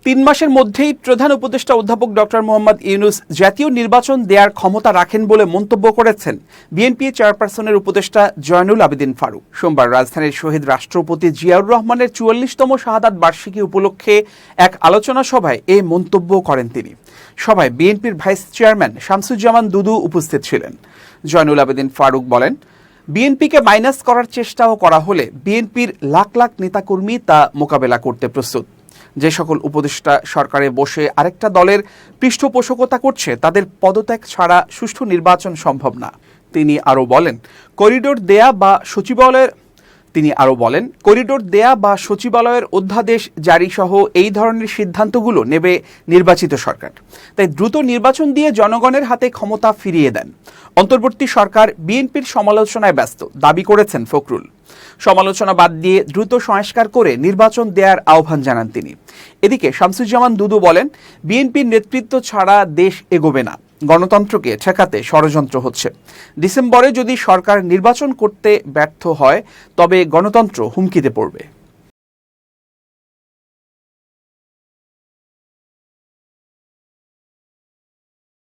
3 মাসের মধ্যেই প্রধান উপদেষ্টা অধ্যাপক ডক্টর মোহাম্মদ ইউনূস জাতীয় নির্বাচন দেওয়ার ক্ষমতা রাখেন বলে মন্তব্য করেছেন বিএনপি চেয়ারপারসনের উপদেষ্টা জয়নুল আবেদিন ফারুক। সোমবার রাজধানীর শহীদ রাষ্ট্রপতি জিয়াউর রহমানের 44তম শাহাদাত বার্ষিকী উপলক্ষে এক আলোচনা সভায় এই মন্তব্য করেন তিনি। সভায় বিএনপির ভাইস চেয়ারম্যান শামসুজ্জামান দুদু উপস্থিত ছিলেন। জয়নুল আবেদিন ফারুক বলেন, বিএনপিকে মাইনাস করার চেষ্টাও করা হলে বিএনপির লাখ লাখ নেতাকর্মী তা মোকাবেলা করতে প্রস্তুত। যে সকল উপদেষ্টা সরকারে বসে আরেকটা দলের পৃষ্ঠপোষকতা করছে তাদের পদত্যাগ ছাড়া সুষ্ঠু নির্বাচন সম্ভব না। তিনি আরও বলেন, করিডোর দেয়া বা সচিবালয়ের অধ্যাদেশ জারি সহ এই ধরনের সিদ্ধান্তগুলো নেবে নির্বাচিত সরকার। তাই দ্রুত নির্বাচন দিয়ে জনগণের হাতে ক্ষমতা ফিরিয়ে দেন। অন্তর্বর্তী সরকার বিএনপির সমালোচনায় ব্যস্ত, দাবি করেছেন ফখরুল। সমালোচনা বাদ দিয়ে দ্রুত সংস্কার করে নির্বাচন দেওয়ার আহ্বান জানান তিনি। এদিকে শামসুজ্জামান দুদু বলেন, বিএনপির নেতৃত্ব ছাড়া দেশ এগোবে না, গণতন্ত্রকে ঠেকাতে ষড়যন্ত্র হচ্ছে। ডিসেম্বরে যদি সরকার নির্বাচন করতে ব্যর্থ হয় তবে গণতন্ত্র হুমকিতে পড়বে।